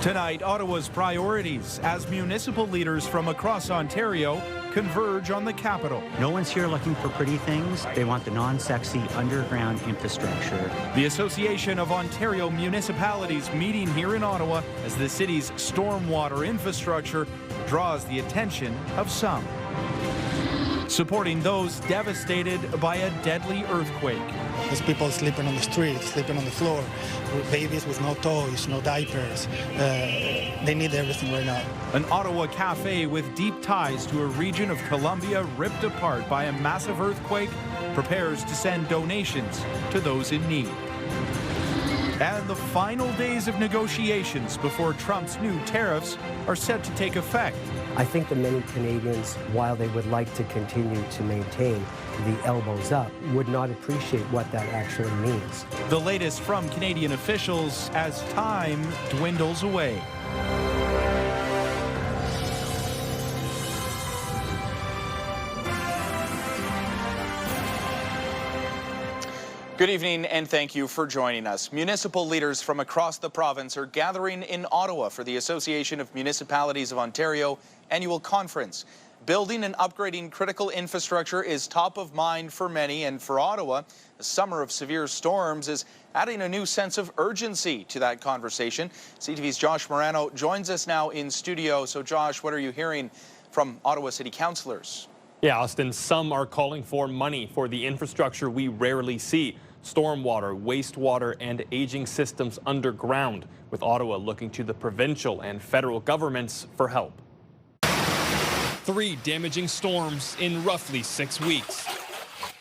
Tonight, Ottawa's priorities as municipal leaders from across Ontario converge on the capital. No one's here looking for pretty things. They want the non-sexy underground infrastructure. The Association of Ontario Municipalities meeting here in Ottawa as the city's stormwater infrastructure draws the attention of some. Supporting those devastated by a deadly earthquake. There's people sleeping on the street, sleeping on the floor, babies with no toys, no diapers. They need everything right now. An Ottawa cafe with deep ties to a region of Colombia ripped apart by a massive earthquake prepares to send donations to those in need. And the final days of negotiations before Trump's new tariffs are set to take effect. I think that many Canadians, while they would like to continue to maintain the elbows up, would not appreciate what that actually means. The latest from Canadian officials as time dwindles away. Good evening and thank you for joining us. Municipal leaders from across the province are gathering in Ottawa for the Association of Municipalities of Ontario annual conference. Building and upgrading critical infrastructure is top of mind for many, and for Ottawa, a summer of severe storms is adding a new sense of urgency to that conversation. CTV's Josh Marano joins us now in studio. So Josh, what are you hearing from Ottawa City councillors? Yeah, Austin, some are calling for money for the infrastructure we rarely see. Stormwater, wastewater, and aging systems underground, with Ottawa looking to the provincial and federal governments for help. 3 damaging storms in roughly 6 weeks.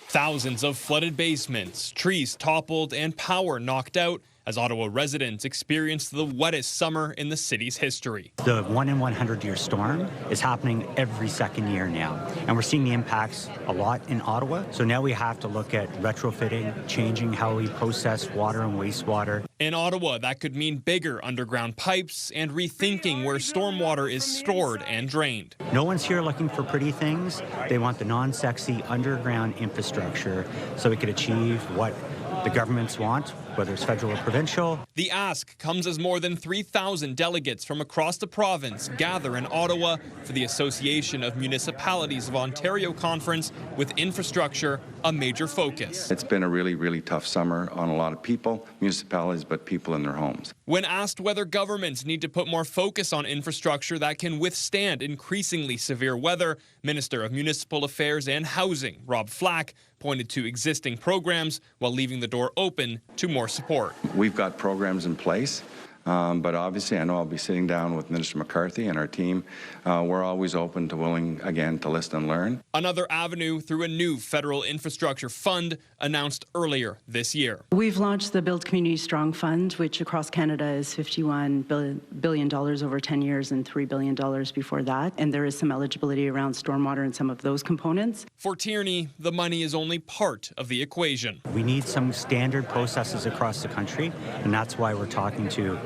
Thousands of flooded basements, trees toppled, and power knocked out as Ottawa residents experienced the wettest summer in the city's history. The 1 in 100 year storm is happening every second year now, and we're seeing the impacts a lot in Ottawa. So now we have to look at retrofitting, changing how we process water and wastewater. In Ottawa, that could mean bigger underground pipes and rethinking where stormwater is stored and drained. No one's here looking for pretty things. They want the non-sexy underground infrastructure so we could achieve what the governments want, whether it's federal or provincial. The ask comes as more than 3,000 delegates from across the province gather in Ottawa for the Association of Municipalities of Ontario conference, with infrastructure a major focus. It's been a really, really tough summer on a lot of people, municipalities, but people in their homes. When asked whether governments need to put more focus on infrastructure that can withstand increasingly severe weather, Minister of Municipal Affairs and Housing, Rob Flack, pointed to existing programs while leaving the door open to more support. We've got programs in place, but obviously I know I'll be sitting down with Minister McCarthy and our team. We're always open to willing, again, to listen and learn. Another avenue through a new federal infrastructure fund announced earlier this year. We've launched the Build Community Strong Fund, which across Canada is $51 billion over 10 years and $3 billion before that. And there is some eligibility around stormwater and some of those components. For Tierney, the money is only part of the equation. We need some standard processes across the country, and that's why we're talking to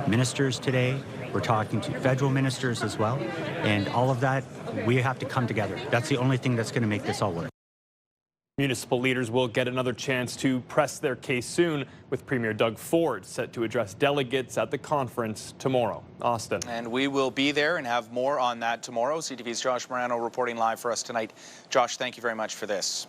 ministers today. We're talking to federal ministers as well, and all of that, we have to come together. That's the only thing that's going to make this all work. Municipal leaders will get another chance to press their case soon, with Premier Doug Ford set to address delegates at the conference tomorrow. Austin. And we will be there and have more on that tomorrow. CTV's Josh Marano reporting live for us tonight. Josh, thank you very much for this.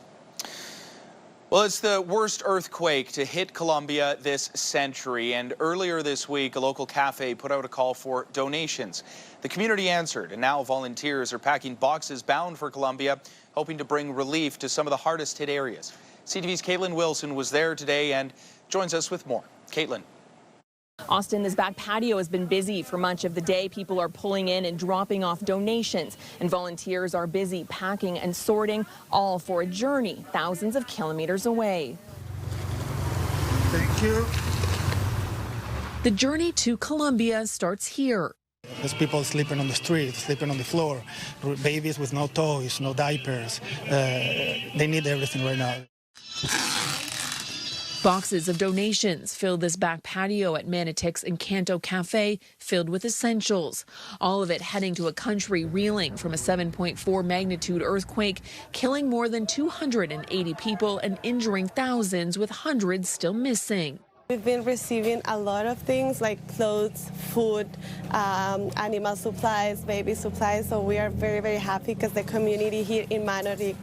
Well, it's the worst earthquake to hit Colombia this century, and earlier this week, a local cafe put out a call for donations. The community answered, and now volunteers are packing boxes bound for Colombia, hoping to bring relief to some of the hardest hit areas. CTV's Katelyn Wilson was there today and joins us with more. Katelyn. Austin, this back patio has been busy for much of the day. People are pulling in and dropping off donations, and volunteers are busy packing and sorting, all for a journey thousands of kilometers away. Thank you. The journey to Colombia starts here. There's people sleeping on the street, sleeping on the floor, babies with no toys, no diapers. They need everything right now. Boxes of donations fill this back patio at Manotick's Encanto Cafe, filled with essentials. All of it heading to a country reeling from a 7.4 magnitude earthquake, killing more than 280 people and injuring thousands, with hundreds still missing. We've been receiving a lot of things like clothes, food, animal supplies, baby supplies. So we are very, very happy because the community here in Manotick,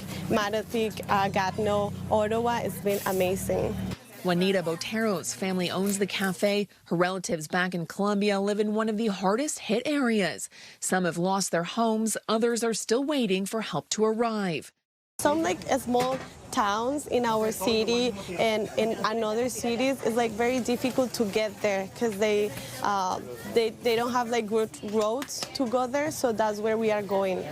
Gatineau, Ottawa has been amazing. Juanita Botero's family owns the cafe. Her relatives back in Colombia live in one of the hardest hit areas. Some have lost their homes. Others are still waiting for help to arrive. Some like small towns in our city and in another cities, it's like very difficult to get there because they don't have like good roads to go there. So that's where we are going.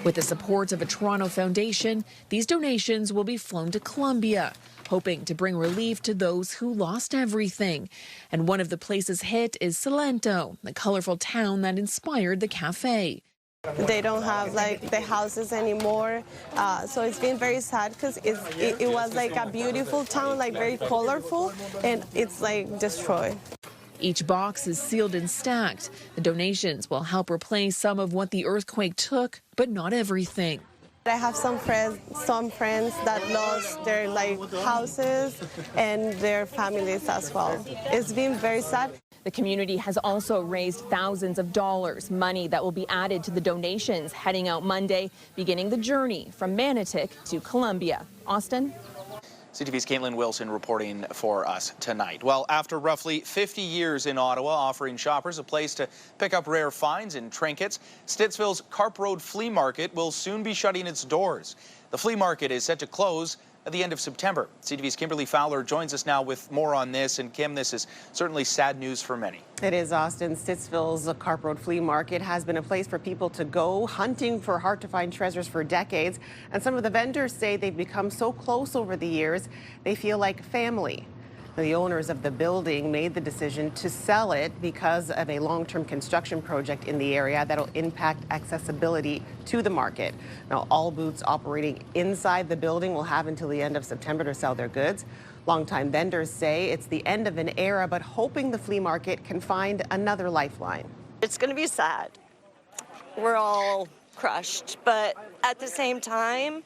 With the support of a Toronto foundation, these donations will be flown to Colombia, hoping to bring relief to those who lost everything. And one of the places hit is Salento, the colorful town that inspired the cafe. They don't have like the houses anymore, so it's been very sad because it was like a beautiful town, like very colorful, and it's like destroyed. Each box is sealed and stacked. The donations will help replace some of what the earthquake took, but not everything. I have some friends that lost their like houses and their families as well. It's been very sad. The community has also raised thousands of dollars, money that will be added to the donations heading out Monday, beginning the journey from Manotick to Colombia. Austin? CTV's Katelyn Wilson reporting for us tonight. Well, after roughly 50 years in Ottawa offering shoppers a place to pick up rare finds and trinkets, Stittsville's Carp Road Flea Market will soon be shutting its doors. The flea market is set to close at the end of September. CTV's Kimberley Fowler joins us now with more on this. And Kim, this is certainly sad news for many. It is, Austin. Stittsville's Carp Road Flea Market has been a place for people to go hunting for hard-to-find treasures for decades. And some of the vendors say they've become so close over the years, they feel like family. The owners of the building made the decision to sell it because of a long-term construction project in the area that'll impact accessibility to the market. Now, all booths operating inside the building will have until the end of September to sell their goods. Longtime vendors say it's the end of an era, but hoping the flea market can find another lifeline. It's going to be sad. We're all crushed, but at the same time,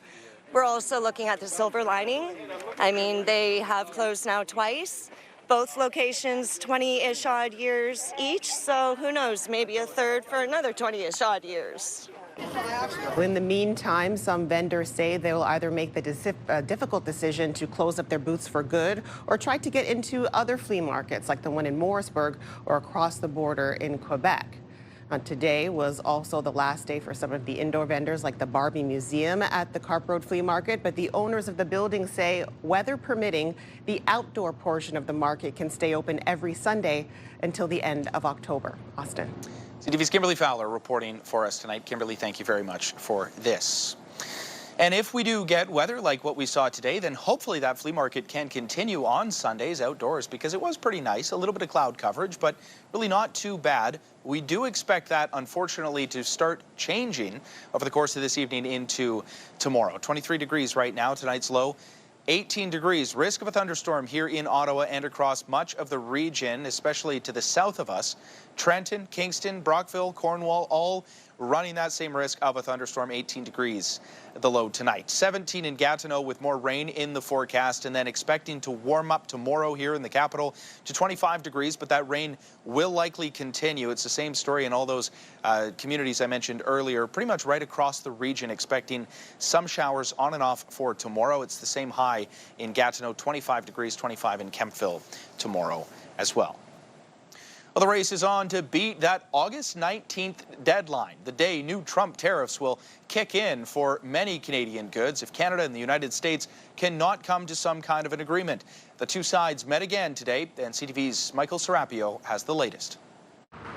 we're also looking at the silver lining. I mean, they have closed now twice, both locations 20-ish odd years each, so who knows, maybe a third for another 20-ish odd years. In the meantime, some vendors say they will either make the difficult decision to close up their booths for good or try to get into other flea markets like the one in Morrisburg or across the border in Quebec. Today was also the last day for some of the indoor vendors like the Barbie Museum at the Carp Road Flea Market, but the owners of the building say, weather permitting, the outdoor portion of the market can stay open every Sunday until the end of October. Austin. CTV's Kimberley Fowler reporting for us tonight. Kimberley, thank you very much for this. And if we do get weather like what we saw today, then hopefully that flea market can continue on Sundays outdoors because it was pretty nice. A little bit of cloud coverage, but really not too bad. We do expect that, unfortunately, to start changing over the course of this evening into tomorrow. 23 degrees right now, tonight's low. 18 degrees, risk of a thunderstorm here in Ottawa and across much of the region, especially to the south of us. Trenton, Kingston, Brockville, Cornwall, all running that same risk of a thunderstorm. 18 degrees the low tonight. 17 in Gatineau with more rain in the forecast, and then expecting to warm up tomorrow here in the capital to 25 degrees, but that rain will likely continue. It's the same story in all those communities I mentioned earlier, pretty much right across the region, expecting some showers on and off for tomorrow. It's the same high in Gatineau, 25 degrees, 25 in Kemptville tomorrow as well. Well, the race is on to beat that August 19th deadline, the day new Trump tariffs will kick in for many Canadian goods if Canada and the United States cannot come to some kind of an agreement. The two sides met again today, and CTV's Michael Serapio has the latest.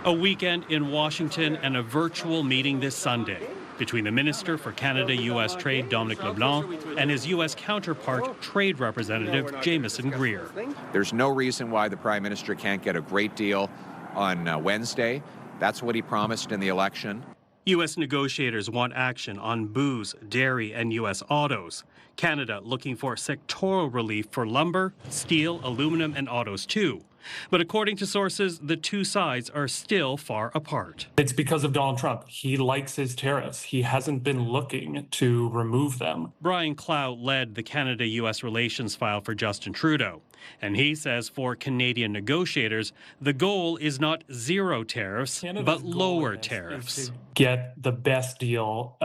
A weekend in Washington and a virtual meeting this Sunday between the Minister for Canada-U.S. Trade, Dominic LeBlanc, and his U.S. counterpart, Trade Representative Jamieson Greer. There's no reason why the Prime Minister can't get a great deal on Wednesday. That's what he promised in the election. U.S. negotiators want action on booze, dairy, and U.S. autos. Canada looking for sectoral relief for lumber, steel, aluminum, and autos too. But according to sources, the two sides are still far apart. It's because of Donald Trump. He likes his tariffs. He hasn't been looking to remove them. Brian Clow led the Canada-U.S. relations file for Justin Trudeau. And he says for Canadian negotiators, the goal is not zero tariffs, but lower tariffs. Is to get the best deal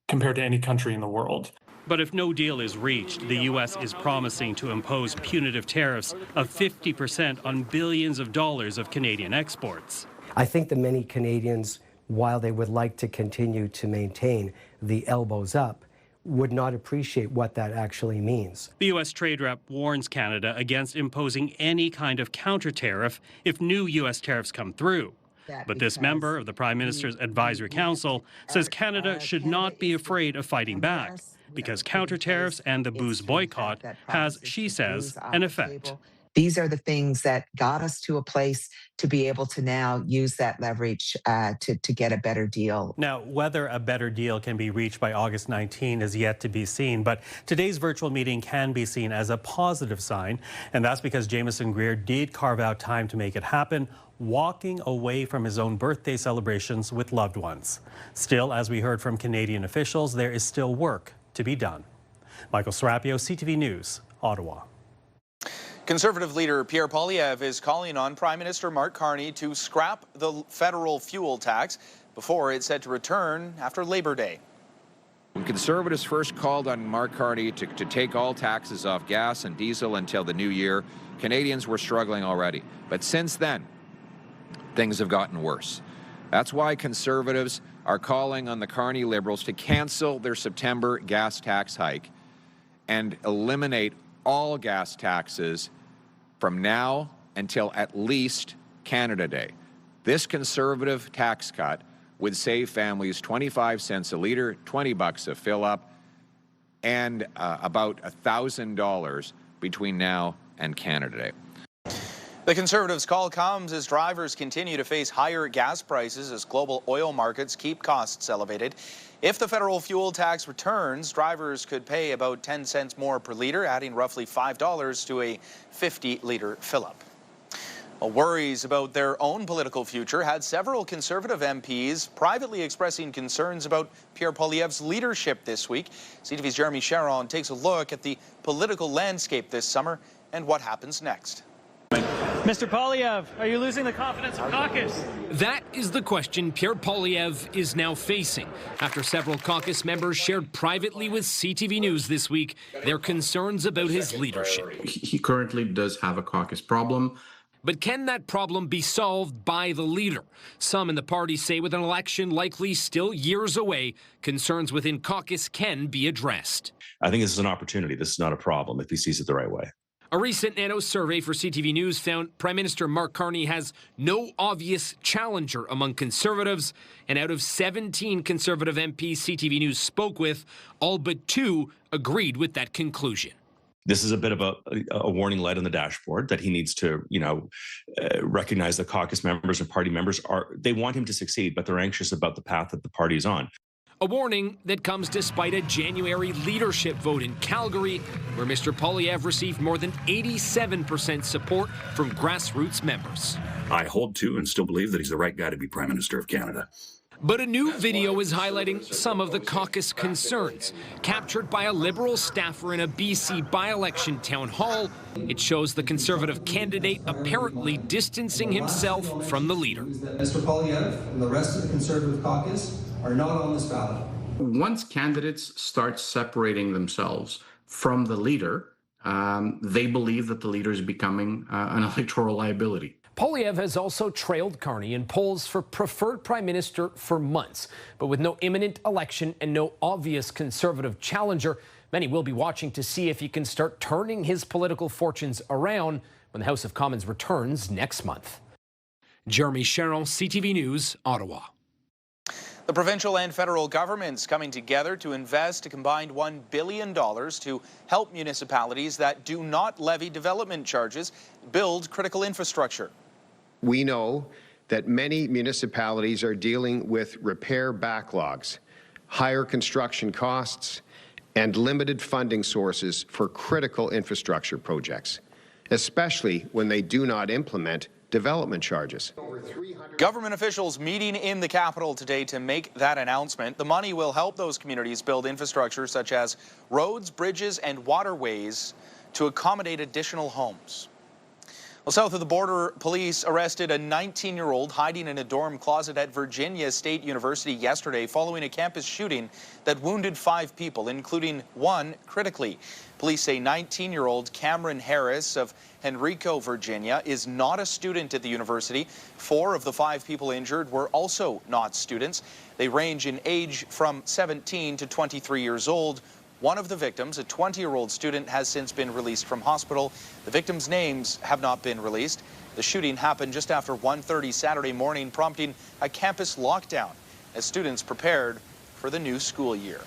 compared to any country in the world. But if no deal is reached, the U.S. is promising to impose punitive tariffs of 50% on billions of dollars of Canadian exports. I think that many Canadians, while they would like to continue to maintain the elbows up, would not appreciate what that actually means. The U.S. trade rep warns Canada against imposing any kind of counter tariff if new U.S. tariffs come through. But this member of the Prime Minister's Advisory Council says Canada should not be afraid of fighting back, because counter tariffs and the booze boycott has, she says, an effect. These are the things that got us to a place to be able to now use that leverage to get a better deal. Now, whether a better deal can be reached by August 19 is yet to be seen, but today's virtual meeting can be seen as a positive sign, and that's because Jamieson Greer did carve out time to make it happen, walking away from his own birthday celebrations with loved ones. Still, as we heard from Canadian officials, there is still work to be done. Michael Serapio, CTV News, Ottawa. Conservative leader Pierre Poilievre is calling on Prime Minister Mark Carney to scrap the federal fuel tax before it's set to return after Labor Day. When Conservatives first called on Mark Carney to take all taxes off gas and diesel until the new year, Canadians were struggling already. But since then, things have gotten worse. That's why Conservatives are calling on the Carney Liberals to cancel their September gas tax hike and eliminate all gas taxes from now until at least Canada Day. This Conservative tax cut would save families 25 cents a litre, $20 a fill-up, and about $1,000 between now and Canada Day. The Conservatives' call comes as drivers continue to face higher gas prices as global oil markets keep costs elevated. If the federal fuel tax returns, drivers could pay about 10 cents more per litre, adding roughly $5 to a 50-litre fill-up. Worries about their own political future had several Conservative MPs privately expressing concerns about Pierre Poilievre's leadership this week. CTV's Jeremy Sharon takes a look at the political landscape this summer and what happens next. Mr. Poilievre, are you losing the confidence of caucus? That is the question Pierre Poilievre is now facing after several caucus members shared privately with CTV News this week their concerns about his leadership. He currently does have a caucus problem. But can that problem be solved by the leader? Some in the party say with an election likely still years away, concerns within caucus can be addressed. I think this is an opportunity. This is not a problem if he sees it the right way. A recent Nanos survey for CTV News found Prime Minister Mark Carney has no obvious challenger among Conservatives, and out of 17 Conservative MPs CTV News spoke with, all but 2 agreed with that conclusion. This is a bit of a warning light on the dashboard that he needs to, recognize the caucus members and party members they want him to succeed, but they're anxious about the path that the party is on. A warning that comes despite a January leadership vote in Calgary, where Mr. Poilievre received more than 87% support from grassroots members. I hold to and still believe that he's the right guy to be Prime Minister of Canada. But a new video is highlighting some of the caucus concerns. Captured by a Liberal staffer in a BC by-election town hall, it shows the Conservative candidate apparently distancing himself from the leader. Mr. Poilievre and the rest of the Conservative caucus are not on this ballot. Once candidates start separating themselves from the leader, they believe that the leader is becoming an electoral liability. Poilievre has also trailed Carney in polls for preferred prime minister for months. But with no imminent election and no obvious Conservative challenger, many will be watching to see if he can start turning his political fortunes around when the House of Commons returns next month. Jeremy Sharon, CTV News, Ottawa. The provincial and federal governments coming together to invest a combined $1 billion to help municipalities that do not levy development charges build critical infrastructure. We know that many municipalities are dealing with repair backlogs, higher construction costs, and limited funding sources for critical infrastructure projects, especially when they do not implement development charges. Government officials meeting in the capital today to make that announcement. The money will help those communities build infrastructure such as roads, bridges, and waterways to accommodate additional homes. Well, south of the border, police arrested a 19-year-old hiding in a dorm closet at Virginia State University yesterday following a campus shooting that wounded 5 people, including 1 critically. Police say 19-year-old Cameron Harris of Henrico, Virginia, is not a student at the university. 4 of the 5 people injured were also not students. They range in age from 17 to 23 years old. One of the victims, a 20-year-old student, has since been released from hospital. The victims' names have not been released. The shooting happened just after 1:30 Saturday morning, prompting a campus lockdown as students prepared for the new school year.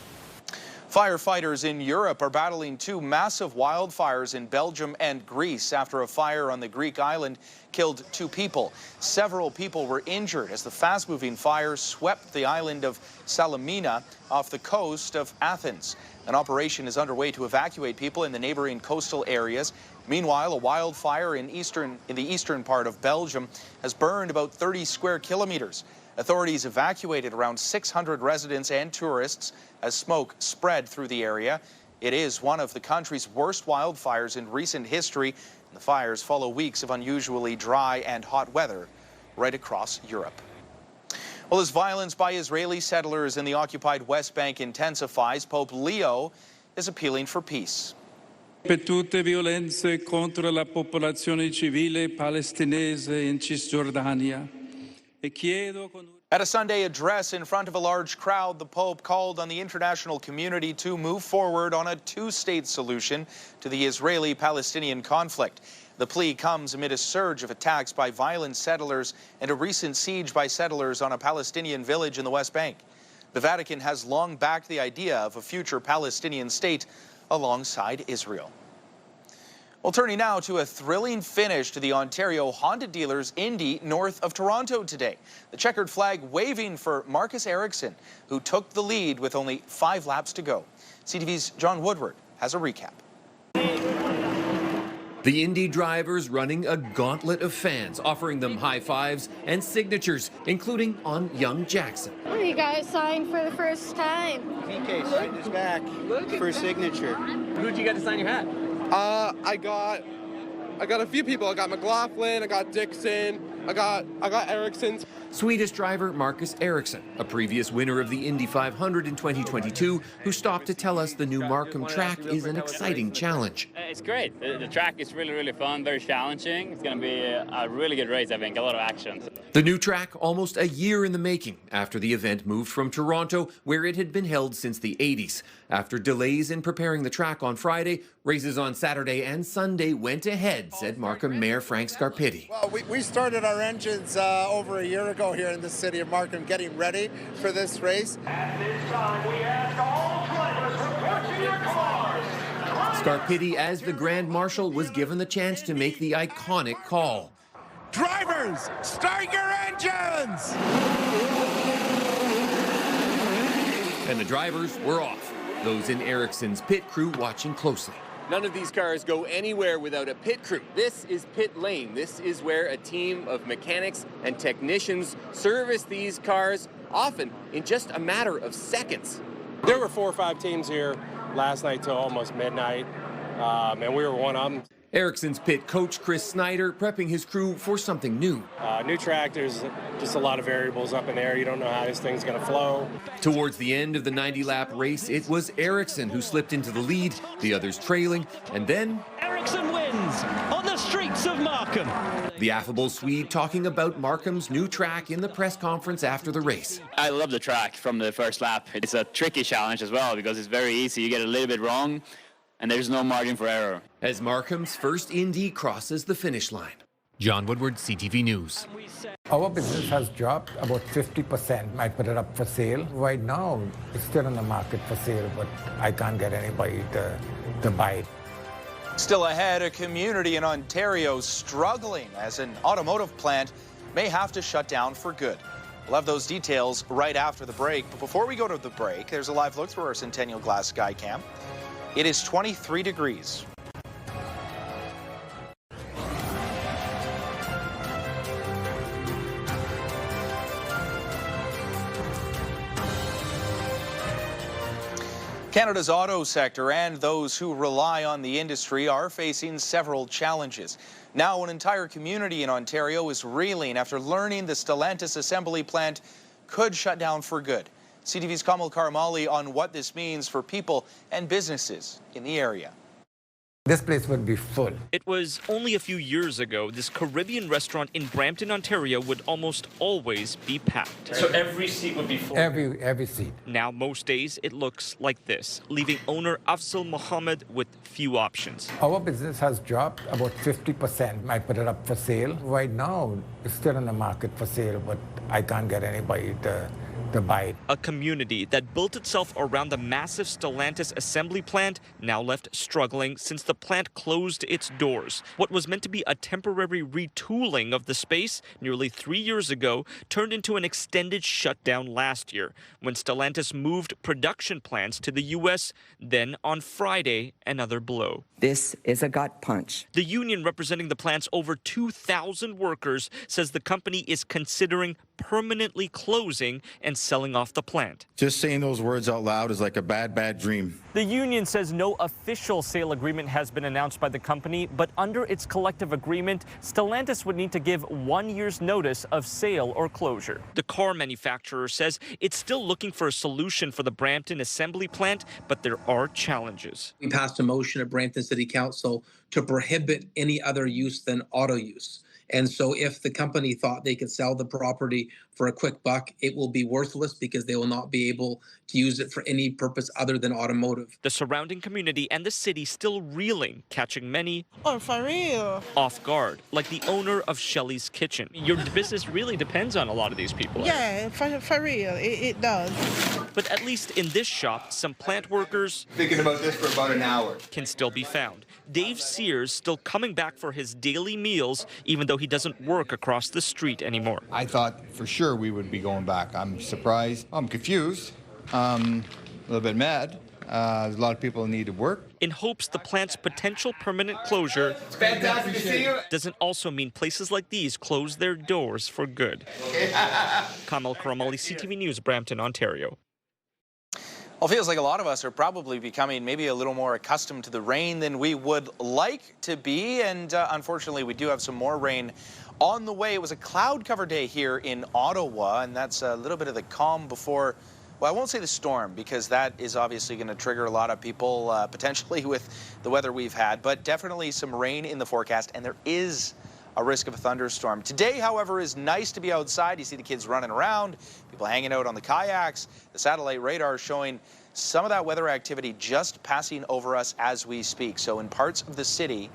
Firefighters in Europe are battling 2 massive wildfires in Belgium and Greece after a fire on the Greek island killed 2 people. Several people were injured as the fast-moving fire swept the island of Salamina off the coast of Athens. An operation is underway to evacuate people in the neighboring coastal areas. Meanwhile, a wildfire in the eastern part of Belgium has burned about 30 square kilometers. Authorities evacuated around 600 residents and tourists as smoke spread through the area. It is one of the country's worst wildfires in recent history. The fires follow weeks of unusually dry and hot weather right across Europe. Well, as violence by Israeli settlers in the occupied West Bank intensifies, Pope Leo is appealing for peace. Ripetute violenze contro la popolazione civile palestinese in Cisgiordania. At a Sunday address in front of a large crowd, the Pope called on the international community to move forward on a 2-state solution to the Israeli-Palestinian conflict. The plea comes amid a surge of attacks by violent settlers and a recent siege by settlers on a Palestinian village in the West Bank. The Vatican has long backed the idea of a future Palestinian state alongside Israel. Well, turning now to a thrilling finish to the Ontario Honda dealers Indy north of Toronto today. The checkered flag waving for Marcus Ericsson, who took the lead with only 5 laps to go. CTV's John Woodward has a recap. The Indy drivers running a gauntlet of fans, offering them high fives and signatures, including on young Jackson. Oh, you guys signed for the first time. PK signed his back for a signature. Who'd you get to sign your hat? I got a few people. I got McLaughlin, I got Dixon, I got Ericsson. Swedish driver Marcus Ericsson, a previous winner of the Indy 500 in 2022, who stopped to tell us the new Markham track is an exciting challenge. It's great. The track is really, really fun, very challenging. It's going to be a really good race, I think, a lot of action. The new track almost a year in the making after the event moved from Toronto, where it had been held since the 80s. After delays in preparing the track on Friday, races on Saturday and Sunday went ahead, said Markham Mayor Frank Scarpitti. Well, we started our engines over a year ago here in the city of Markham, getting ready for this race. At this time, we ask all drivers to report to your cars. Scarpitti, as the Grand Marshal, was given the chance to make the iconic call. Drivers, start your engines! And the drivers were off. Those in Ericsson's pit crew watching closely. None of these cars go anywhere without a pit crew. This is pit lane. This is where a team of mechanics and technicians service these cars, often in just a matter of seconds. There were 4 or 5 teams here last night till almost midnight, and we were one of them. Ericsson's pit coach Chris Snyder prepping his crew for something new. New track, there's just a lot of variables up in there. You don't know how this thing's going to flow. Towards the end of the 90-lap race, it was Ericsson who slipped into the lead, the others trailing, and then Ericsson wins on the streets of Markham. The affable Swede talking about Markham's new track in the press conference after the race. I love the track from the first lap. It's a tricky challenge as well because it's very easy. You get a little bit wrong, and there's no margin for error. As Markham's first Indy crosses the finish line. John Woodward, CTV News. Our business has dropped about 50%. I put it up for sale. Right now, it's still in the market for sale, but I can't get anybody to buy it. Still ahead, a community in Ontario struggling as an automotive plant may have to shut down for good. We'll have those details right after the break. But before we go to the break, there's a live look through our Centennial Glass Sky Cam. It is 23 degrees. Canada's auto sector and those who rely on the industry are facing several challenges. Now an entire community in Ontario is reeling after learning the Stellantis assembly plant could shut down for good. CTV's Kamal Karamali on what this means for people and businesses in the area. This place would be full. It was only a few years ago this Caribbean restaurant in Brampton, Ontario would almost always be packed. So every seat would be full? Every seat. Now most days it looks like this, leaving owner Afzal Mohammed with few options. Our business has dropped about 50%. I put it up for sale. Right now, it's still in the market for sale, but I can't get anybody to buy it. A community that built itself around the massive Stellantis assembly plant now left struggling since the plant closed its doors. What was meant to be a temporary retooling of the space nearly 3 years ago turned into an extended shutdown last year when Stellantis moved production plants to the U.S. Then on Friday, another blow. This is a gut punch. The union representing the plant's over 2,000 workers says the company is considering permanently closing and selling off the plant. Just saying those words out loud is like a bad dream. The union says no official sale agreement has been announced by the company, but under its collective agreement, Stellantis would need to give 1 year's notice of sale or closure. The car manufacturer says it's still looking for a solution for the Brampton assembly plant, but there are challenges. We passed a motion at Brampton City Council to prohibit any other use than auto use. And so if the company thought they could sell the property for a quick buck, it will be worthless because they will not be able to use it for any purpose other than automotive. The surrounding community and the city still reeling, catching many for real off guard, like the owner of Shelley's Kitchen. Your business really depends on a lot of these people. Yeah, for real, it does. But at least in this shop, some plant workers thinking about this for about an hour can still be found. Dave Sears still coming back for his daily meals, even though he doesn't work across the street anymore. I thought for sure we would be going back. I'm surprised. I'm confused. A little bit mad. There's a lot of people who need to work. In hopes the plant's potential permanent closure fantastic to see you. Doesn't also mean places like these close their doors for good. Kamal Karamali, CTV News, Brampton, Ontario. Well, it feels like a lot of us are probably becoming maybe a little more accustomed to the rain than we would like to be. And unfortunately, we do have some more rain on the way. It was a cloud cover day here in Ottawa, and that's a little bit of the calm before, well, I won't say the storm, because that is obviously going to trigger a lot of people potentially with the weather we've had, but definitely some rain in the forecast, and there is a risk of a thunderstorm. Today, however, is nice to be outside. You see the kids running around, people hanging out on the kayaks. The satellite radar showing some of that weather activity just passing over us as we speak. So in parts of the city,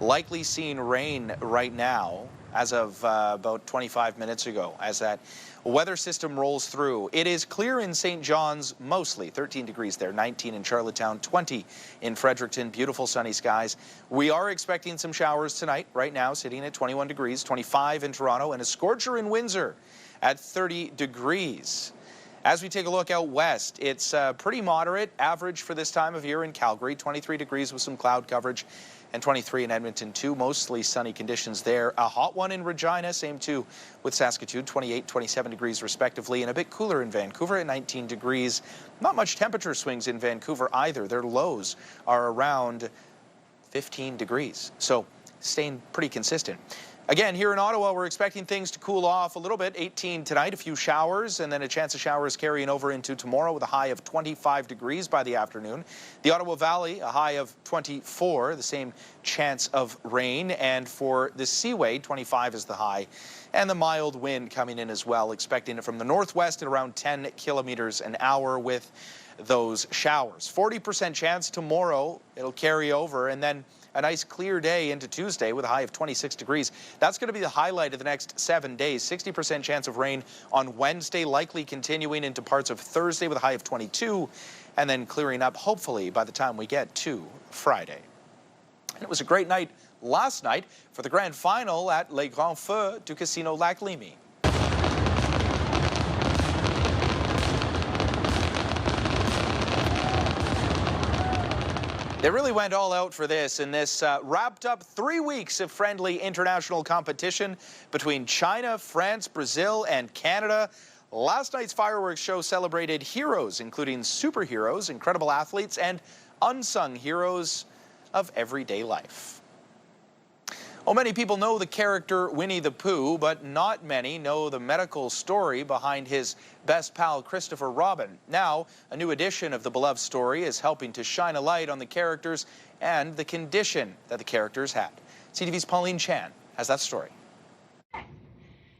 likely seeing rain right now as of about 25 minutes ago as that weather system rolls through. It is clear in St. John's mostly, 13 degrees there, 19 in Charlottetown, 20 in Fredericton, beautiful sunny skies. We are expecting some showers tonight, right now sitting at 21 degrees, 25 in Toronto, and a scorcher in Windsor at 30 degrees. As we take a look out west, it's pretty moderate average for this time of year in Calgary, 23 degrees with some cloud coverage, and 23 in Edmonton too, mostly sunny conditions there. A hot one in Regina, same too with Saskatoon, 28, 27 degrees respectively, and a bit cooler in Vancouver at 19 degrees. Not much temperature swings in Vancouver either. Their lows are around 15 degrees, so staying pretty consistent. Again, here in Ottawa, we're expecting things to cool off a little bit. 18 tonight, a few showers, and then a chance of showers carrying over into tomorrow with a high of 25 degrees by the afternoon. The Ottawa Valley, a high of 24, the same chance of rain. And for the Seaway, 25 is the high. And the mild wind coming in as well, expecting it from the northwest at around 10 kilometers an hour with those showers. 40% chance tomorrow it'll carry over, and then a nice clear day into Tuesday with a high of 26 degrees. That's going to be the highlight of the next 7 days. 60% chance of rain on Wednesday, likely continuing into parts of Thursday with a high of 22, and then clearing up hopefully by the time we get to Friday. And it was a great night last night for the grand final at Les Grands Feux du Casino Lac Limy. They really went all out for this, and this wrapped up 3 weeks of friendly international competition between China, France, Brazil, and Canada. Last night's fireworks show celebrated heroes, including superheroes, incredible athletes, and unsung heroes of everyday life. Well, many people know the character Winnie the Pooh, but not many know the medical story behind his best pal, Christopher Robin. Now, a new edition of the beloved story is helping to shine a light on the characters and the condition that the characters had. CTV's Pauline Chan has that story.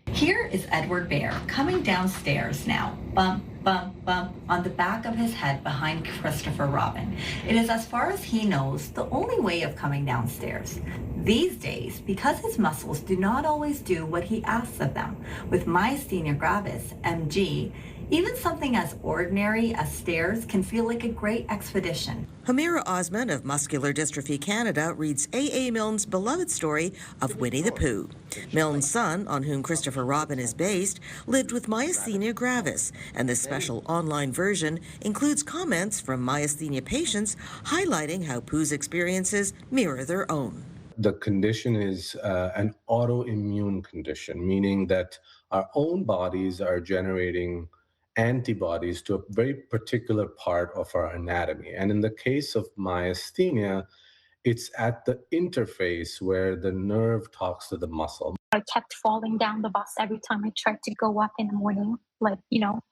Here is Edward Bear coming downstairs now, bump, bump, bump, on the back of his head behind Christopher Robin. It is, as far as he knows, the only way of coming downstairs. These days, because his muscles do not always do what he asks of them, with myasthenia gravis, MG, even something as ordinary as stairs can feel like a great expedition. Hamira Osman of Muscular Dystrophy Canada reads A.A. Milne's beloved story of Winnie the Pooh. Milne's son, on whom Christopher Robin is based, lived with myasthenia gravis, and this special online version includes comments from myasthenia patients highlighting how Pooh's experiences mirror their own. The condition is an autoimmune condition, meaning that our own bodies are generating antibodies to a very particular part of our anatomy. And in the case of myasthenia, it's at the interface where the nerve talks to the muscle. I kept falling down the bus every time I tried to go up in the morning. Like,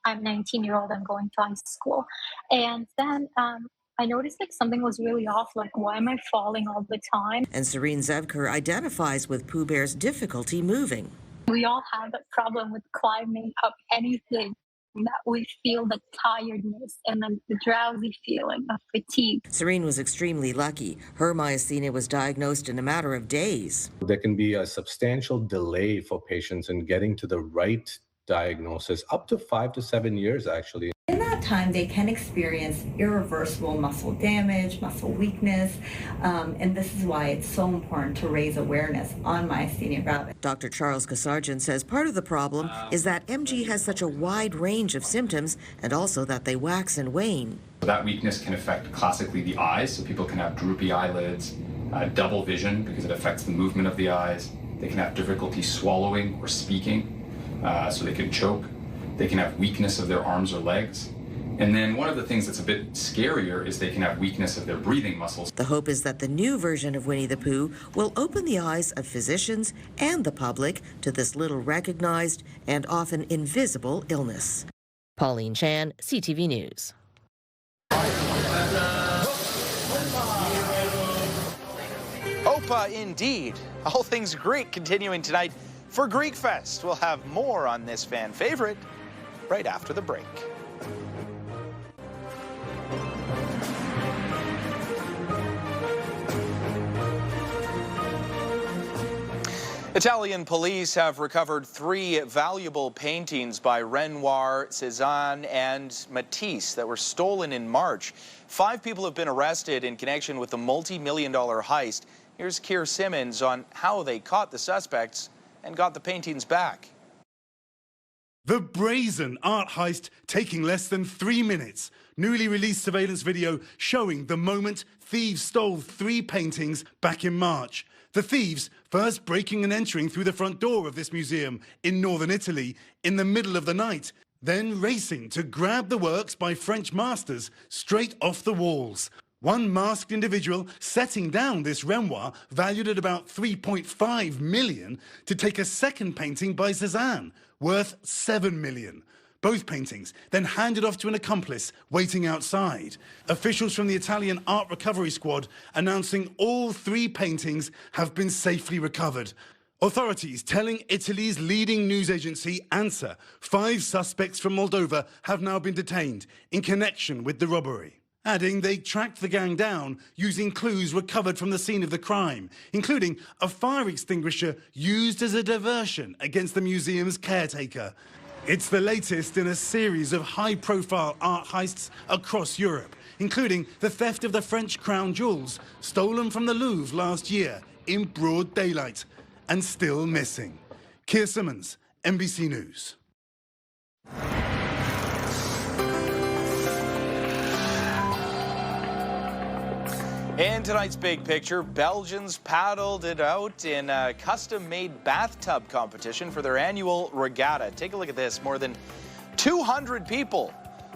I'm 19-year-old, I'm going to high school. And then I noticed like something was really off, like why am I falling all the time? And Serene Zevker identifies with Pooh Bear's difficulty moving. We all have a problem with climbing up anything, that we feel the tiredness and then the drowsy feeling of fatigue. Serene was extremely lucky. Her myasthenia was diagnosed in a matter of days. There can be a substantial delay for patients in getting to the right diagnosis, up to 5 to 7 years actually. In that time, they can experience irreversible muscle damage, muscle weakness, and this is why it's so important to raise awareness on myasthenia gravis. Dr. Charles Kasarjan says part of the problem is that MG has such a wide range of symptoms and also that they wax and wane. That weakness can affect classically the eyes, so people can have droopy eyelids, double vision because it affects the movement of the eyes. They can have difficulty swallowing or speaking, so they can choke. They can have weakness of their arms or legs. And then one of the things that's a bit scarier is they can have weakness of their breathing muscles. The hope is that the new version of Winnie the Pooh will open the eyes of physicians and the public to this little recognized and often invisible illness. Pauline Chan, CTV News. Opa, indeed. All things Greek continuing tonight for Greek Fest. We'll have more on this fan favorite right after the break. Italian police have recovered 3 valuable paintings by Renoir, Cézanne, and Matisse that were stolen in March. 5 people have been arrested in connection with the multi-million-dollar heist. Here's Keir Simmons on how they caught the suspects and got the paintings back. The brazen art heist taking less than 3 minutes. Newly released surveillance video showing the moment thieves stole 3 paintings back in March. The thieves first breaking and entering through the front door of this museum in northern Italy in the middle of the night, then racing to grab the works by French masters straight off the walls. One masked individual setting down this Renoir valued at about $3.5 million to take a second painting by Cézanne worth $7 million. Both paintings then handed off to an accomplice waiting outside. Officials from the Italian Art Recovery Squad announcing all 3 paintings have been safely recovered. Authorities telling Italy's leading news agency ANSA 5 suspects from Moldova have now been detained in connection with the robbery. Adding they tracked the gang down using clues recovered from the scene of the crime, including a fire extinguisher used as a diversion against the museum's caretaker. It's the latest in a series of high-profile art heists across Europe, including the theft of the French crown jewels stolen from the Louvre last year in broad daylight and still missing. Keir Simmons, NBC News. In tonight's big picture, Belgians paddled it out in a custom-made bathtub competition for their annual regatta. Take a look at this. More than 200 people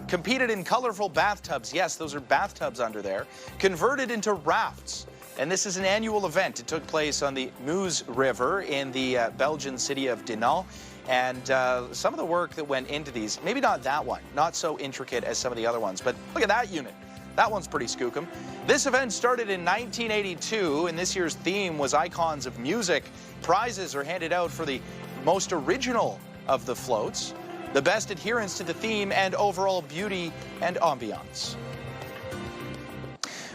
competed in colorful bathtubs. Yes, those are bathtubs under there, converted into rafts. And this is an annual event. It took place on the Meuse River in the Belgian city of Dinant. And some of the work that went into these, maybe not that one, not so intricate as some of the other ones, but look at that unit. That one's pretty skookum. This event started in 1982, and this year's theme was icons of music. Prizes are handed out for the most original of the floats, the best adherence to the theme, and overall beauty and ambiance.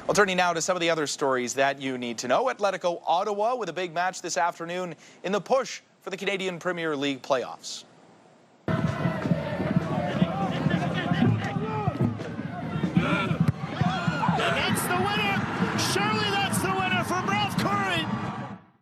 Well, turning now to some of the other stories that you need to know. Atletico Ottawa with a big match this afternoon in the push for the Canadian Premier League playoffs. That's the winner! Surely that's the winner from Ralph Curry!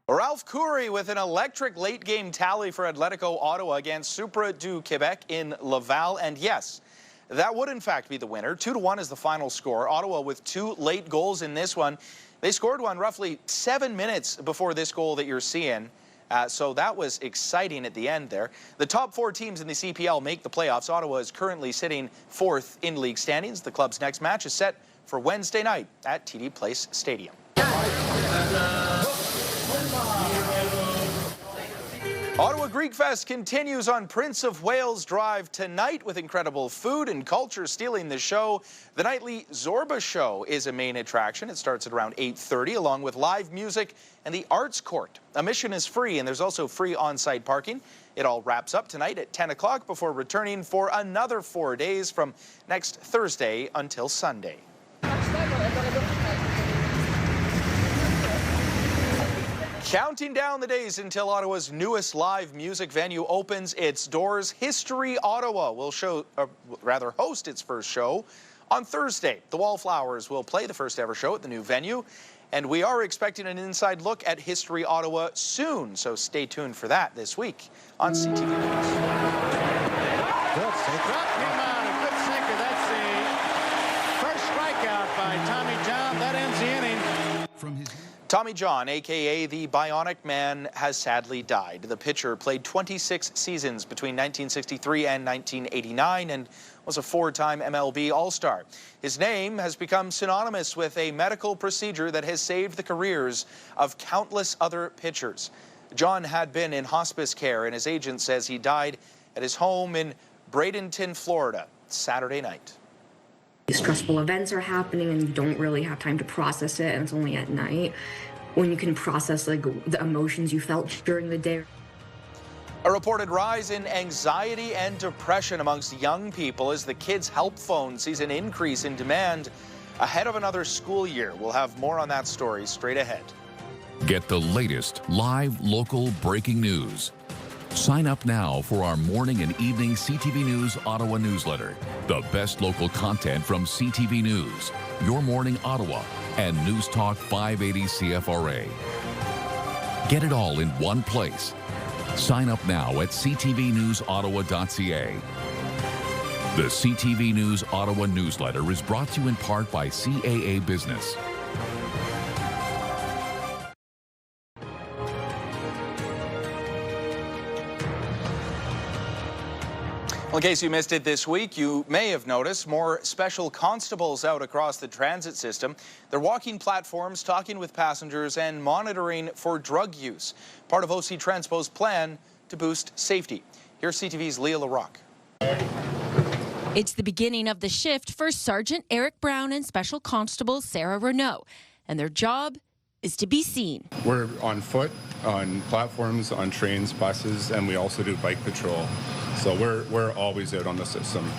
Ralph Coury with an electric late-game tally for Atletico Ottawa against Supra du Québec in Laval. And yes, that would in fact be the winner. 2-1 is the final score. Ottawa with 2 late goals in this one. They scored one roughly 7 minutes before this goal that you're seeing. So that was exciting at the end there. The top 4 teams in the CPL make the playoffs. Ottawa is currently sitting 4th in league standings. The club's next match is set for Wednesday night at TD Place Stadium. Ottawa Greek Fest continues on Prince of Wales Drive tonight with incredible food and culture stealing the show. The nightly Zorba show is a main attraction. It starts at around 8:30 along with live music and the Arts Court. Admission is free and there's also free on-site parking. It all wraps up tonight at 10 o'clock before returning for another 4 days from next Thursday until Sunday. Counting down the days until Ottawa's newest live music venue opens its doors, History Ottawa will host its first show on Thursday. The Wallflowers will play the first ever show at the new venue, and we are expecting an inside look at History Ottawa soon, so stay tuned for that this week on CTV News. Good sinker. Came out, a good sinker. That's the first strikeout by Tommy John. That ends the inning. From his Tommy John, a.k.a. the Bionic Man, has sadly died. The pitcher played 26 seasons between 1963 and 1989 and was a 4-time MLB All-Star. His name has become synonymous with a medical procedure that has saved the careers of countless other pitchers. John had been in hospice care, and his agent says he died at his home in Bradenton, Florida, Saturday night. Stressful events are happening and you don't really have time to process it, and it's only at night when you can process like the emotions you felt during the day. A reported rise in anxiety and depression amongst young people as the Kids Help Phone sees an increase in demand ahead of another school year. We'll have more on that story straight ahead. Get the latest live local breaking news. Sign up now for our morning and evening CTV News Ottawa newsletter. The best local content from CTV News, Your Morning Ottawa, and News Talk 580 CFRA. Get it all in one place. Sign up now at ctvnewsottawa.ca. The CTV News Ottawa newsletter is brought to you in part by CAA Business. Well, in case you missed it this week, you may have noticed more special constables out across the transit system. They're walking platforms, talking with passengers, and monitoring for drug use. Part of OC Transpo's plan to boost safety. Here's CTV's Leah LaRocque. It's the beginning of the shift for Sergeant Eric Brown and Special Constable Sarah Renault, and their job is to be seen. We're on foot, on platforms, on trains, buses, and we also do bike patrol. So we're always out on the system.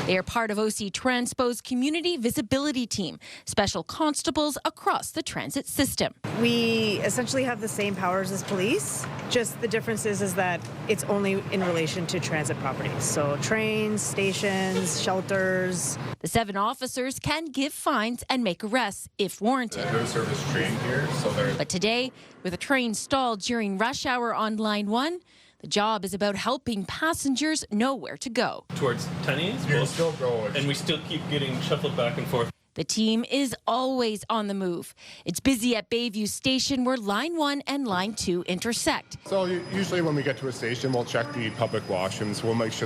They are part of OC Transpo's community visibility team, special constables across the transit system. We essentially have the same powers as police, just the difference is that it's only in relation to transit properties. So trains, stations, shelters. The 7 officers can give fines and make arrests if warranted. No service train here, But today, with a train stalled during rush hour on Line 1, the job is about helping passengers know where to go. Towards Tunney's, we'll still go, and we still keep getting shuffled back and forth. The team is always on the move. It's busy at Bayview Station where Line 1 and Line 2 intersect. So usually when we get to a station, we'll check the public washrooms. We'll make sure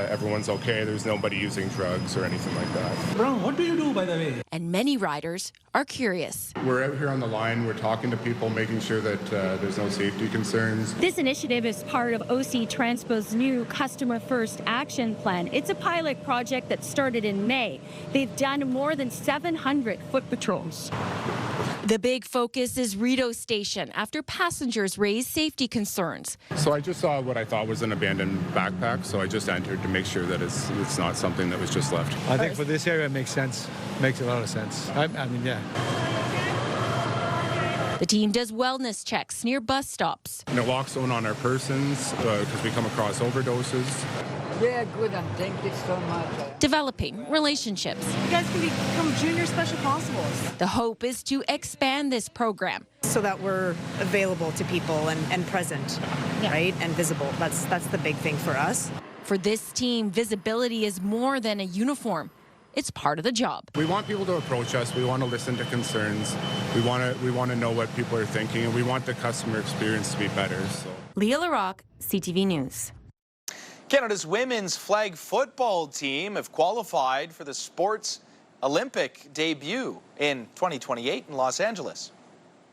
everyone's okay. There's nobody using drugs or anything like that. Brown, what do you do, by the way? And many riders are curious. We're out here on the line. We're talking to people, making sure that there's no safety concerns. This initiative is part of OC Transpo's new Customer First Action Plan. It's a pilot project that started in May. They've done more than 700 foot patrols. The big focus is Rideau Station after passengers raised safety concerns. So I just saw what I thought was an abandoned backpack, so I just entered to make sure that it's not something that was just left. I think for this area it makes sense. Makes a lot of sense. I mean, yeah. The team does wellness checks near bus stops. Naloxone on our persons because we come across overdoses. Yeah, good, and thank you so much. Developing relationships. You guys can become junior special constables. The hope is to expand this program so that we're available to people and present, right, and visible. That's the big thing for us. For this team, visibility is more than a uniform. It's part of the job. We want people to approach us. We want to listen to concerns. We want to know what people are thinking, and we want the customer experience to be better. So. Leah LaRocque, CTV News. Canada's women's flag football team have qualified for the sports Olympic debut in 2028 in Los Angeles.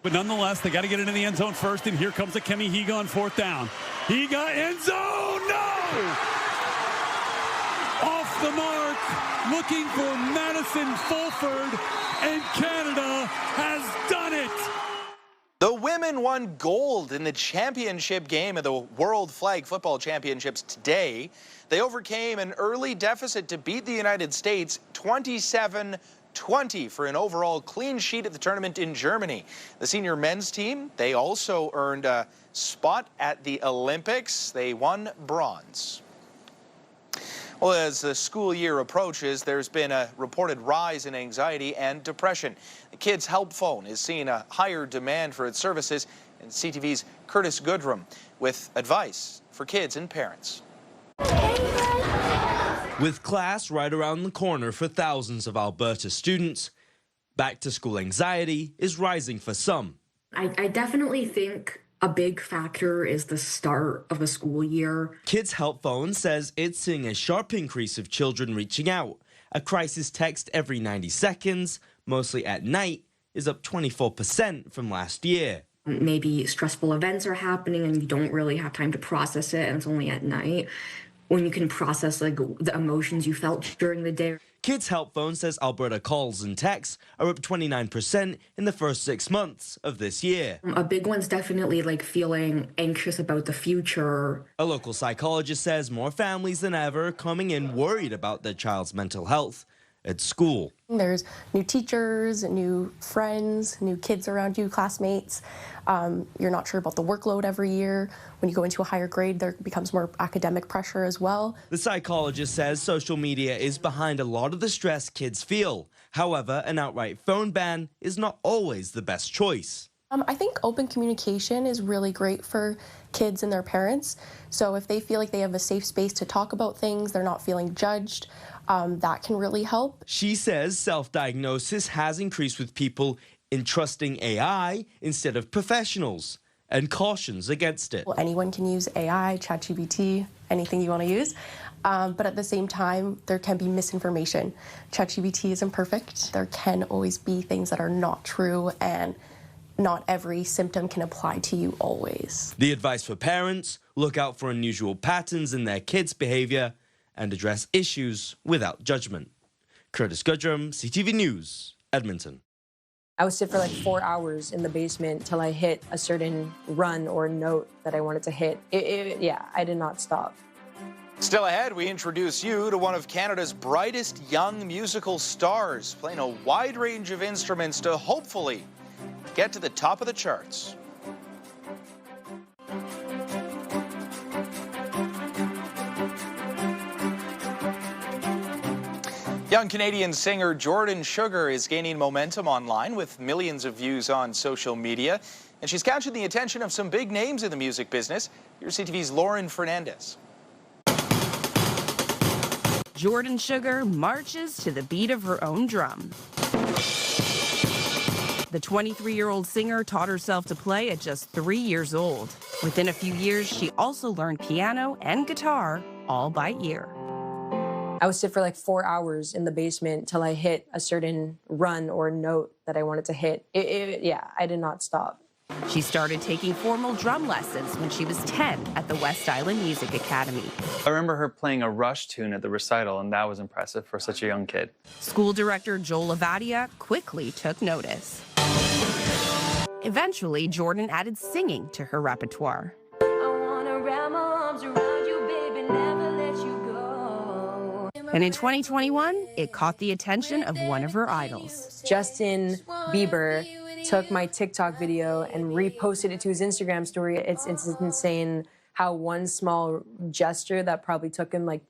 But nonetheless, they got to get it in the end zone first, and here comes a Kemi Higa on 4th down. Higa end zone, no! Off the mark, looking for Madison Fulford, and Canada has done it! The women won gold in the championship game of the World Flag Football Championships today. They overcame an early deficit to beat the United States 27-20 for an overall clean sheet at the tournament in Germany. The senior men's team, they also earned a spot at the Olympics. They won bronze. Well, as the school year approaches, there's been a reported rise in anxiety and depression. The Kids Help Phone is seeing a higher demand for its services, and CTV's Curtis Goodrum with advice for kids and parents. With class right around the corner for thousands of Alberta students, back-to-school anxiety is rising for some. I definitely think a big factor is the start of the school year. Kids Help Phone says it's seeing a sharp increase of children reaching out. A crisis text every 90 seconds, mostly at night, is up 24% from last year. Maybe stressful events are happening and you don't really have time to process it, and it's only at night when you can process like the emotions you felt during the day. Kids Help Phone says Alberta calls and texts are up 29% in the first 6 months of this year. A big one's definitely like feeling anxious about the future. A local psychologist says more families than ever are coming in worried about their child's mental health at school. There's new teachers, new friends, new kids around you, classmates. You're not sure about the workload every year. When you go into a higher grade, there becomes more academic pressure as well. The psychologist says social media is behind a lot of the stress kids feel. However, an outright phone ban is not always the best choice. I think open communication is really great for kids and their parents. So if they feel like they have a safe space to talk about things, they're not feeling judged, that can really help. She says self-diagnosis has increased with people entrusting AI instead of professionals and cautions against it. Well, anyone can use AI, ChatGPT, anything you want to use. But at the same time, there can be misinformation. ChatGPT isn't perfect. There can always be things that are not true, and not every symptom can apply to you always. The advice for parents: look out for unusual patterns in their kids' behavior and address issues without judgment. Curtis Goodrum, CTV News, Edmonton. I would sit for like 4 hours in the basement till I hit a certain run or note that I wanted to hit. Yeah, I did not stop. Still ahead, we introduce you to one of Canada's brightest young musical stars, playing a wide range of instruments to hopefully get to the top of the charts. Young Canadian singer Jordan Sugar is gaining momentum online with millions of views on social media, and she's catching the attention of some big names in the music business. Here's CTV's Lauren Fernandez. Jordan Sugar marches to the beat of her own drum. The 23-year-old singer taught herself to play at just 3 years old. Within a few years, she also learned piano and guitar, all by ear. I would sit for like 4 hours in the basement till I hit a certain run or note that I wanted to hit. Yeah, I did not stop. She started taking formal drum lessons when she was 10 at the West Island Music Academy. I remember her playing a Rush tune at the recital, and that was impressive for such a young kid. School director Joel Avadia quickly took notice. Eventually, Jordan added singing to her repertoire. And in 2021, it caught the attention of one of her idols. Justin Bieber took my TikTok video and reposted it to his Instagram story. It's insane how one small gesture that probably took him like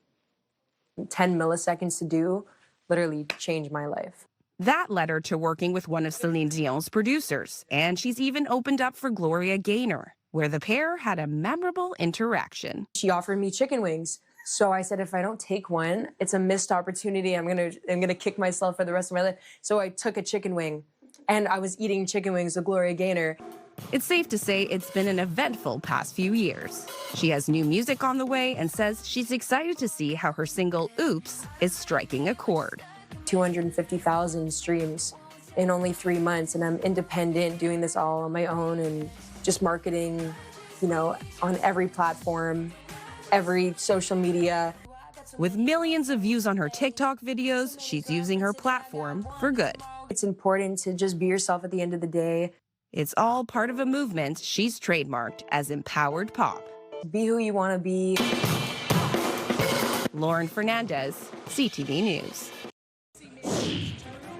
10 milliseconds to do literally changed my life. That led her to working with one of Celine Dion's producers, and she's even opened up for Gloria Gaynor, where the pair had a memorable interaction. She offered me chicken wings. So I said, if I don't take one, it's a missed opportunity. I'm gonna kick myself for the rest of my life. So I took a chicken wing, and I was eating chicken wings with Gloria Gaynor. It's safe to say it's been an eventful past few years. She has new music on the way and says she's excited to see how her single Oops is striking a chord. 250,000 streams in only 3 months, and I'm independent, doing this all on my own and just marketing, you know, on every platform, every social media. With millions of views on her TikTok videos, she's using her platform for good. It's important to just be yourself at the end of the day. It's all part of a movement she's trademarked as Empowered Pop. Be who you want to be. Lauren Fernandez, CTV News.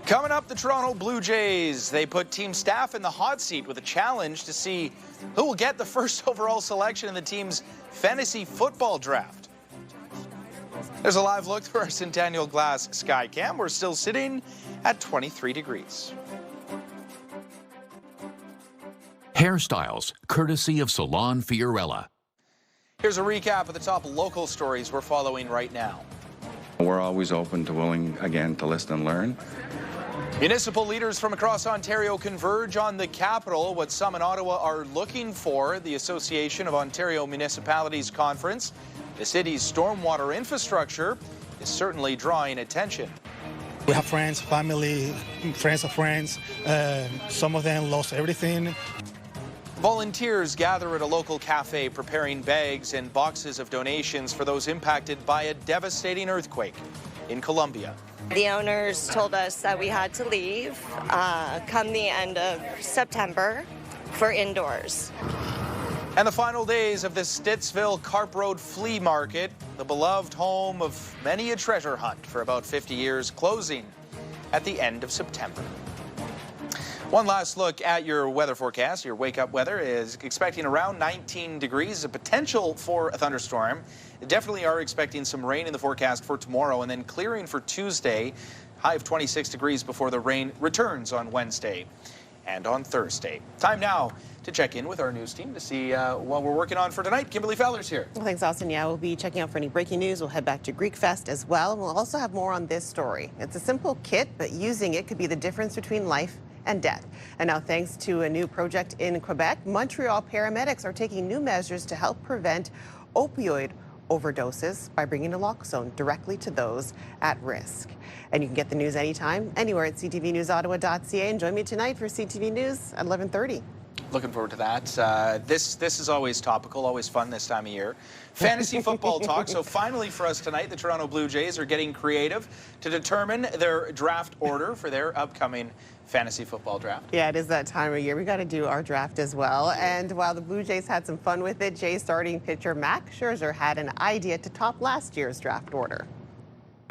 Coming up, the Toronto Blue Jays. They put team staff in the hot seat with a challenge to see who will get the first overall selection in the team's fantasy football draft. There's a live look through our Centennial Glass Skycam. We're still sitting at 23 degrees. Hairstyles, courtesy of Salon Fiorella. Here's a recap of the top local stories we're following right now. We're always open to willing, again, to listen and learn. Municipal leaders from across Ontario converge on the capital, what some in Ottawa are looking for. The Association of Ontario Municipalities Conference. The city's stormwater infrastructure is certainly drawing attention. We have friends, family, friends of friends. Some of them lost everything. Volunteers gather at a local cafe preparing bags and boxes of donations for those impacted by a devastating earthquake in Colombia. The owners told us that we had to leave come the end of September for indoors. And the final days of the Stittsville Carp Road Flea Market, the beloved home of many a treasure hunt for about 50 years, closing at the end of September. One last look at your weather forecast. Your wake-up weather is expecting around 19 degrees, a potential for a thunderstorm. Definitely are expecting some rain in the forecast for tomorrow and then clearing for Tuesday. High of 26 degrees before the rain returns on Wednesday and on Thursday. Time now to check in with our news team to see what we're working on for tonight. Kimberley Fowler's here. Well, thanks, Austin. Yeah, we'll be checking out for any breaking news. We'll head back to Greek Fest as well. We'll also have more on this story. It's a simple kit, but using it could be the difference between life and death. And now, thanks to a new project in Quebec, Montreal paramedics are taking new measures to help prevent opioid overdoses by bringing naloxone directly to those at risk. And you can get the news anytime, anywhere at ctvnewsottawa.ca. And join me tonight for CTV News at 11:30. Looking forward to that. This is always topical, always fun this time of year. Fantasy football talk. So finally for us tonight, the Toronto Blue Jays are getting creative to determine their draft order for their upcoming fantasy football draft. Yeah, it is that time of year. We got to do our draft as well. And while the Blue Jays had some fun with it, Jays starting pitcher Max Scherzer had an idea to top last year's draft order.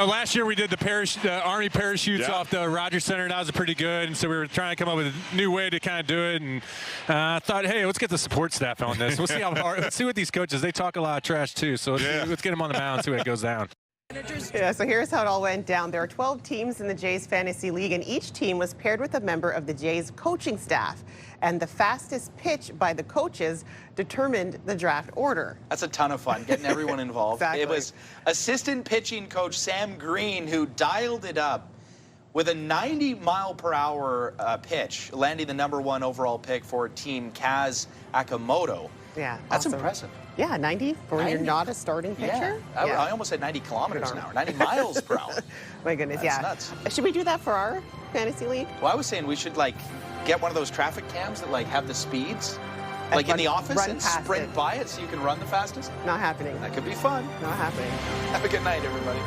Last year we did the Army parachutes off the Rogers Center. That was pretty good, and so we were trying to come up with a new way to kind of do it. And I thought, hey, let's get the support staff on this. We'll see how hard. Let's see what these coaches. They talk a lot of trash too. So let's get them on the mound, see what goes down. Yeah, so here's how it all went down. There are 12 teams in the Jays Fantasy League, and each team was paired with a member of the Jays coaching staff. And the fastest pitch by the coaches determined the draft order. That's a ton of fun, getting everyone involved. Exactly. It was assistant pitching coach Sam Green who dialed it up with a 90-mile-per-hour pitch, landing the #1 overall pick for Team Kaz Akamoto. Yeah, that's awesome. impressive. Yeah, 90 for 90. you're not a starting pitcher? Yeah, I almost said 90 kilometers an hour, 90 miles per hour. My goodness, That's yeah. nuts. Should we do that for our fantasy league? Well, I was saying we should like get one of those traffic cams that like have the speeds, And like in the office, run and past sprint it. by it so you can run the fastest. Not happening. That could be fun. Not happening. Have a good night, everybody.